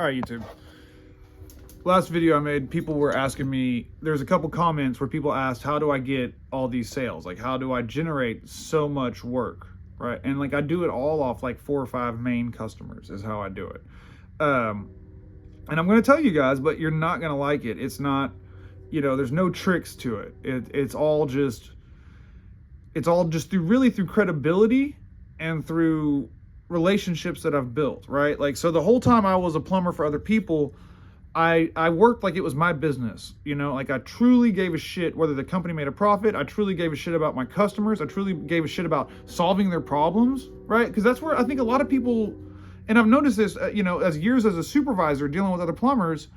All right, YouTube. Last video I made, people were asking me, there's a couple comments where people asked, how do I get all these sales? Like, how do I generate so much work, right? And like, I do it all off like 4 or 5 main customers is how I do it. And I'm going to tell you guys, but you're not going to like it. It's not, there's no tricks to it. It's all just through credibility and through relationships that I've built, right? Like, so the whole time I was a plumber for other people, I worked like it was my business, like I truly gave a shit whether the company made a profit. I truly gave a shit about my customers. I truly gave a shit about solving their problems, right? Because that's where I think a lot of people, and I've noticed this, as years as a supervisor dealing with other plumbers,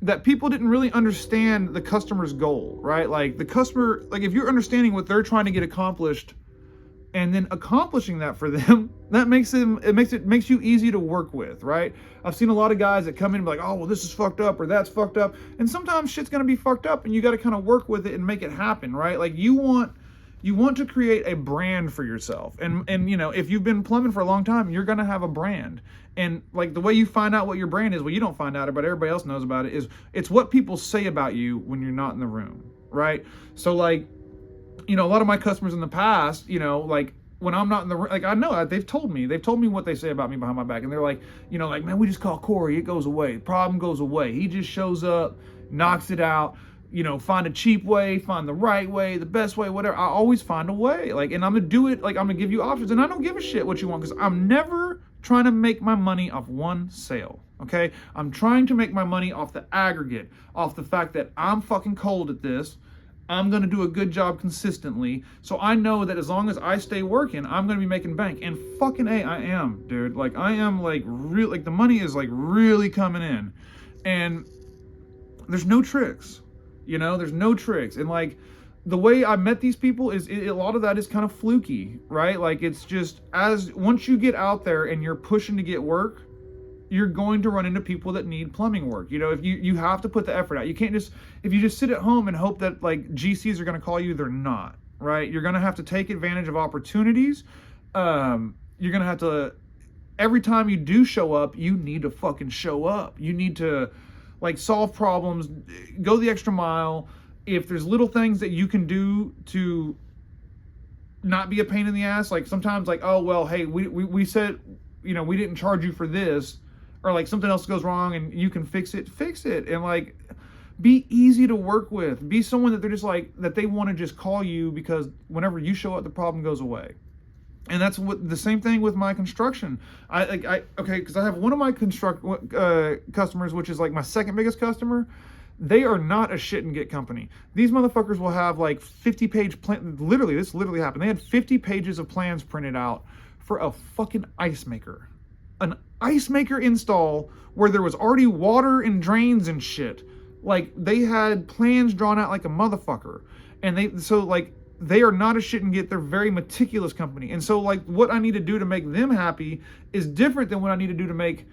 that people didn't really understand the customer's goal, right? Like the customer, like if you're understanding what they're trying to get accomplished and then accomplishing that for them, that makes you easy to work with, right? I've seen a lot of guys that come in and be like, oh, well, this is fucked up or that's fucked up. And sometimes shit's gonna be fucked up and you gotta kind of work with it and make it happen, right? Like you want to create a brand for yourself. And if you've been plumbing for a long time, you're gonna have a brand. And like the way you find out what your brand is, well, you don't find out about it, everybody else knows about it, is it's what people say about you when you're not in the room, right? So like, a lot of my customers in the past, like when I'm not in the room, like I know they've told me what they say about me behind my back. And they're like, like, man, we just call Corey, it goes away. Problem goes away. He just shows up, knocks it out, find a cheap way, find the right way, the best way, whatever. I always find a way. Like, and I'm gonna do it, like I'm gonna give you options. And I don't give a shit what you want, because I'm never trying to make my money off one sale. Okay? I'm trying to make my money off the aggregate, off the fact that I'm fucking cold at this. I'm going to do a good job consistently. So I know that as long as I stay working, I'm going to be making bank. And fucking A, I am, dude. Like, I am like real, like the money is like really coming in. And there's no tricks, there's no tricks. And like the way I met these people is a lot of that is kind of fluky, right? Like it's just once you get out there and you're pushing to get work, you're going to run into people that need plumbing work. If you have to put the effort out. You can't if you just sit at home and hope that like GCs are going to call you, they're not, right? You're going to have to take advantage of opportunities. You're going to have to, every time you do show up, you need to fucking show up. You need to like solve problems, go the extra mile. If there's little things that you can do to not be a pain in the ass, like sometimes like, oh, well, hey, we said, we didn't charge you for this, or like something else goes wrong and you can fix it. And like, be easy to work with. Be someone that they're just like, that they want to just call you because whenever you show up, the problem goes away. And that's what the same thing with my construction. Because I have one of my customers, which is like my second biggest customer. They are not a shit and get company. These motherfuckers will have like 50-page plan. Literally, this literally happened. They had 50 pages of plans printed out for a fucking ice maker. An ice maker install where there was already water and drains and shit. Like they had plans drawn out like a motherfucker. And they are not a shit and get. They're very meticulous company. And so like what I need to do to make them happy is different than what I need to do to make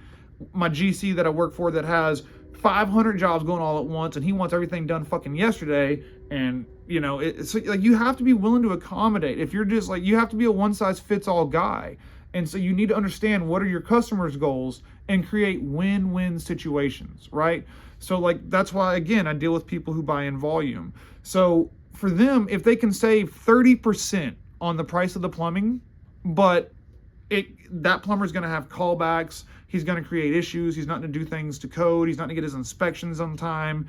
my GC that I work for that has 500 jobs going all at once and he wants everything done fucking yesterday. And it's like you have to be willing to accommodate. If you're just like, you have to be a one size fits all guy. And so you need to understand what are your customers' goals and create win-win situations, right? So like, that's why, again, I deal with people who buy in volume. So for them, if they can save 30% on the price of the plumbing, but that plumber's going to have callbacks, he's going to create issues, he's not going to do things to code, he's not going to get his inspections on time,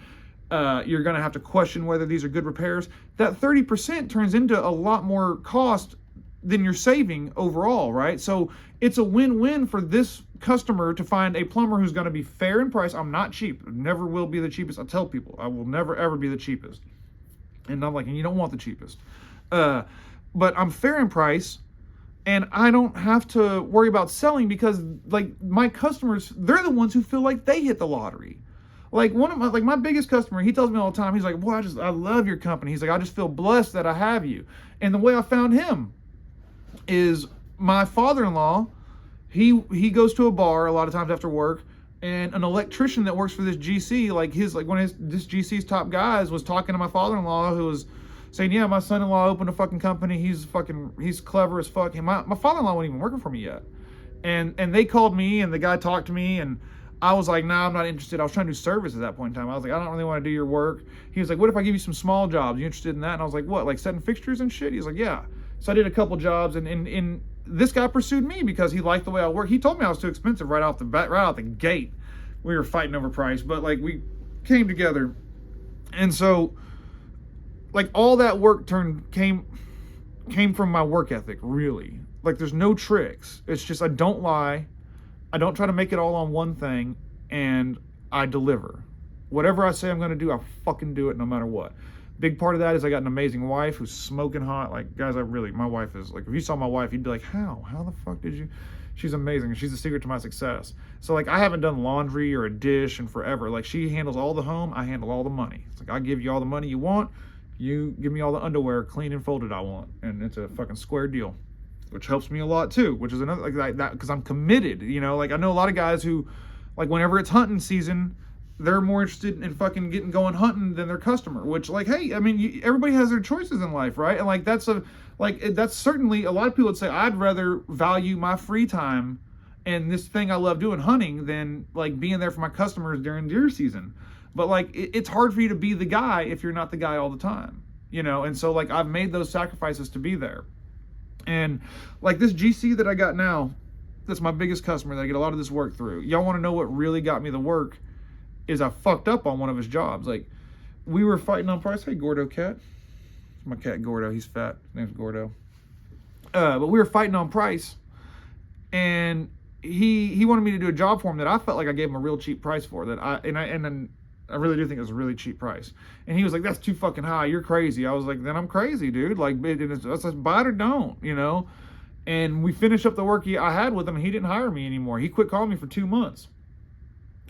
you're going to have to question whether these are good repairs, that 30% turns into a lot more cost than you're saving overall, right? So it's a win-win for this customer to find a plumber who's going to be fair in price. I'm not cheap. Never will be the cheapest. I tell people I will never ever be the cheapest. And I'm like, and you don't want the cheapest. But I'm fair in price and I don't have to worry about selling because like my customers, they're the ones who feel like they hit the lottery. Like my biggest customer, he tells me all the time, he's like, boy, I love your company. He's like, I just feel blessed that I have you. And the way I found him is my father-in-law, he goes to a bar a lot of times after work, and an electrician that works for this GC, this GC's top guys was talking to my father-in-law, who was saying, yeah, my son-in-law opened a fucking company, he's clever as fuck. And my father-in-law wasn't even working for me yet. And they called me and the guy talked to me and I was like, nah, I'm not interested. I was trying to do service at that point in time. I was like, I don't really want to do your work. He was like, what if I give you some small jobs? You interested in that? And I was like, what, like setting fixtures and shit? He was like, yeah. So I did a couple jobs, and this guy pursued me because he liked the way I work. He told me I was too expensive right off the bat, right out the gate. We were fighting over price, but like we came together. And so like all that work came from my work ethic, really. Like there's no tricks. It's just I don't lie. I don't try to make it all on one thing, and I deliver. Whatever I say I'm going to do, I fucking do it no matter what. Big part of that is I got an amazing wife who's smoking hot. Like, guys, my wife is like, if you saw my wife, you'd be like, how the fuck did you? She's amazing. She's the secret to my success. So like, I haven't done laundry or a dish in forever. Like, she handles all the home. I handle all the money. It's like, I give you all the money you want. You give me all the underwear clean and folded I want. And it's a fucking square deal, which helps me a lot too, which is another, like that, because I'm committed, you know. Like I know a lot of guys who, like whenever it's hunting season, they're more interested in fucking getting going hunting than their customer, which like, hey, I mean, everybody has their choices in life, right? And like, that's certainly, a lot of people would say, I'd rather value my free time and this thing I love doing, hunting, than like being there for my customers during deer season. But like, it's hard for you to be the guy if you're not the guy all the time, you know? And so like, I've made those sacrifices to be there. And like this GC that I got now, that's my biggest customer that I get a lot of this work through. Y'all want to know what really got me the work? Is I fucked up on one of his jobs. Like, we were fighting on price. Hey, Gordo cat. It's my cat Gordo. He's fat. His name's Gordo. But we were fighting on price, and he wanted me to do a job for him that I felt like I gave him a real cheap price for. And I really do think it was a really cheap price. And he was like, "That's too fucking high. You're crazy." I was like, "Then I'm crazy, dude. Like, it's buy it or don't, you know." And we finished up the work I had with him, and he didn't hire me anymore. He quit calling me for 2 months.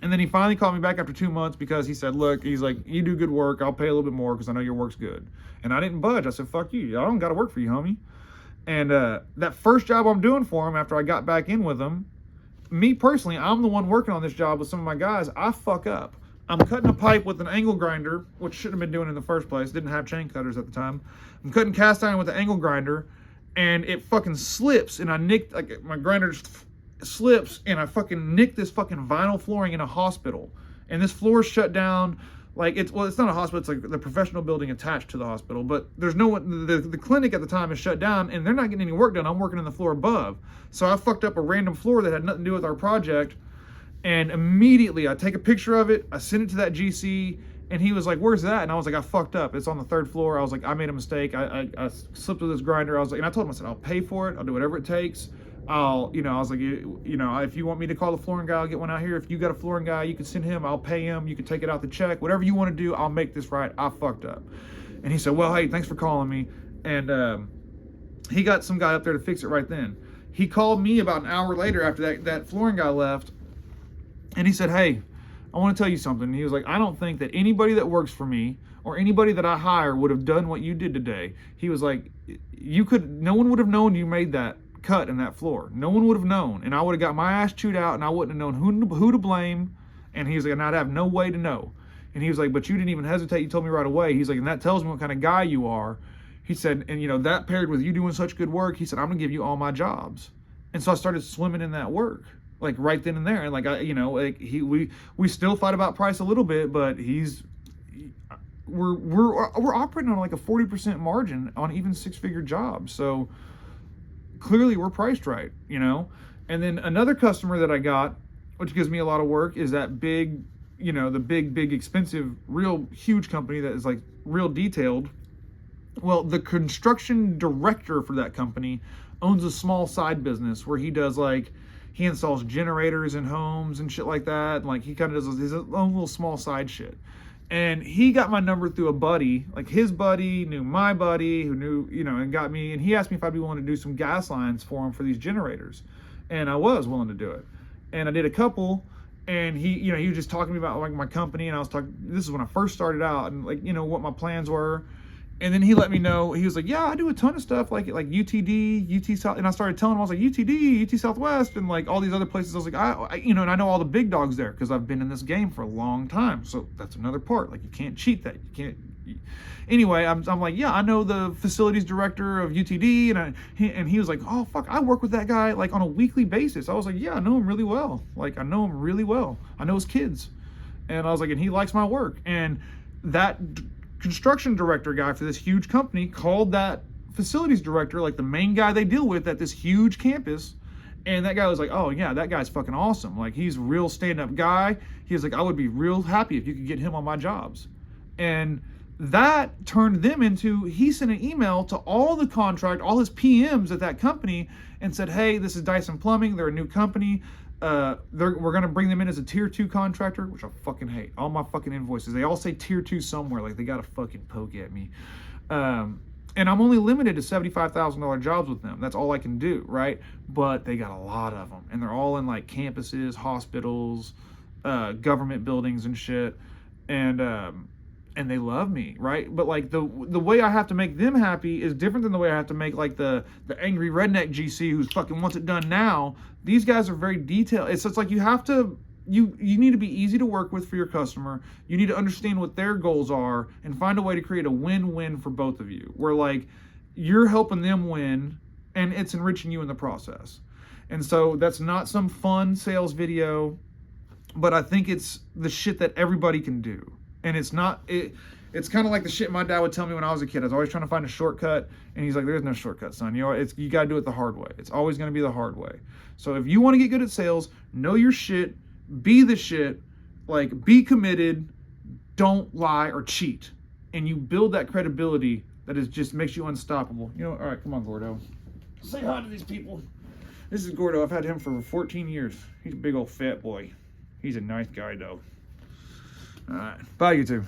And then he finally called me back after 2 months because he said, look, he's like, you do good work. I'll pay a little bit more because I know your work's good. And I didn't budge. I said, fuck you. I don't got to work for you, homie. And that first job I'm doing for him after I got back in with him, me personally, I'm the one working on this job with some of my guys. I fuck up. I'm cutting a pipe with an angle grinder, which shouldn't have been doing in the first place. Didn't have chain cutters at the time. I'm cutting cast iron with the angle grinder, and it fucking slips, and I nicked, like, my grinder just slips, and I fucking nicked this fucking vinyl flooring in a hospital. And this floor is shut down. Like, it's not a hospital, it's like the professional building attached to the hospital, but there's no one, the clinic at the time is shut down, and they're not getting any work done. I'm working on the floor above. So I fucked up a random floor that had nothing to do with our project, and immediately I take a picture of it, I send it to that GC, and he was like, where's that? And I was like, I fucked up. It's on the 3rd floor. I was like, I made a mistake. I slipped with this grinder. I was like, and I told him, I said, I'll pay for it. I'll do whatever it takes. I was like, if you want me to call the flooring guy, I'll get one out here. If you got a flooring guy, you can send him. I'll pay him. You can take it out the check. Whatever you want to do, I'll make this right. I fucked up. And he said, well, hey, thanks for calling me. And he got some guy up there to fix it right then. He called me about an hour later after that flooring guy left. And he said, hey, I want to tell you something. And he was like, I don't think that anybody that works for me or anybody that I hire would have done what you did today. He was like, no one would have known you made that cut in that floor. No one would have known, and I would have got my ass chewed out, and I wouldn't have known who to blame. And he was like, and I'd have no way to know. And he was like, but you didn't even hesitate. You told me right away. He's like, and that tells me what kind of guy you are. He said, and that paired with you doing such good work, he said, I'm gonna give you all my jobs. And so I started swimming in that work, like right then and there. And like we still fight about price a little bit, but we're operating on like a 40% margin on even 6-figure jobs. So clearly we're priced right, And then another customer that I got, which gives me a lot of work, is that big, the big expensive, real huge company that is like real detailed. Well, the construction director for that company owns a small side business where he does he installs generators in homes and shit like that. And like he kind of does his own little small side shit. And he got my number through a buddy, like his buddy knew my buddy who knew, and got me. And he asked me if I'd be willing to do some gas lines for him for these generators. And I was willing to do it. And I did a couple. And he was just talking to me about like my company. And I was talking, this is when I first started out and what my plans were. And then he let me know, he was like, yeah, I do a ton of stuff like UTD, UT South. And I started telling him, I was like, UTD, UT Southwest, and like all these other places. I was like, and I know all the big dogs there because I've been in this game for a long time. So that's another part. Like you can't cheat that. You can't, Anyway, I'm like, yeah, I know the facilities director of UTD, and he was like, oh fuck, I work with that guy like on a weekly basis. I was like, yeah, I know him really well. Like I know him really well. I know his kids, and I was like, and he likes my work. And that construction director guy for this huge company called that facilities director, like the main guy they deal with at this huge campus. And that guy was like, oh yeah, that guy's fucking awesome. Like he's a real stand-up guy. He was like, I would be real happy if you could get him on my jobs. And that turned them into, he sent an email to all the contract, all his PMs at that company and said, hey, this is Dyson Plumbing. They're a new company. We're going to bring them in as a tier 2 contractor, which I fucking hate. All my fucking invoices, they all say tier 2 somewhere. Like they got to fucking poke at me. And I'm only limited to $75,000 jobs with them. That's all I can do, right? But they got a lot of them. And they're all in like campuses, hospitals, government buildings and shit. And they love me, right? But like the way I have to make them happy is different than the way I have to make like the angry redneck GC who's fucking wants it done now. These guys are very detailed. It's like you have to, you need to be easy to work with for your customer. You need to understand what their goals are and find a way to create a win-win for both of you, where like you're helping them win and it's enriching you in the process. And so that's not some fun sales video, but I think it's the shit that everybody can do. And it's kind of like the shit my dad would tell me when I was a kid. I was always trying to find a shortcut, and he's like, there's no shortcut, son. You know, you got to do it the hard way. It's always going to be the hard way. So if you want to get good at sales, know your shit, be the shit, like be committed, don't lie or cheat. And you build that credibility that is just makes you unstoppable. You know, all right, come on, Gordo. Say hi to these people. This is Gordo. I've had him for 14 years. He's a big old fat boy. He's a nice guy, though. All right. Bye, YouTube.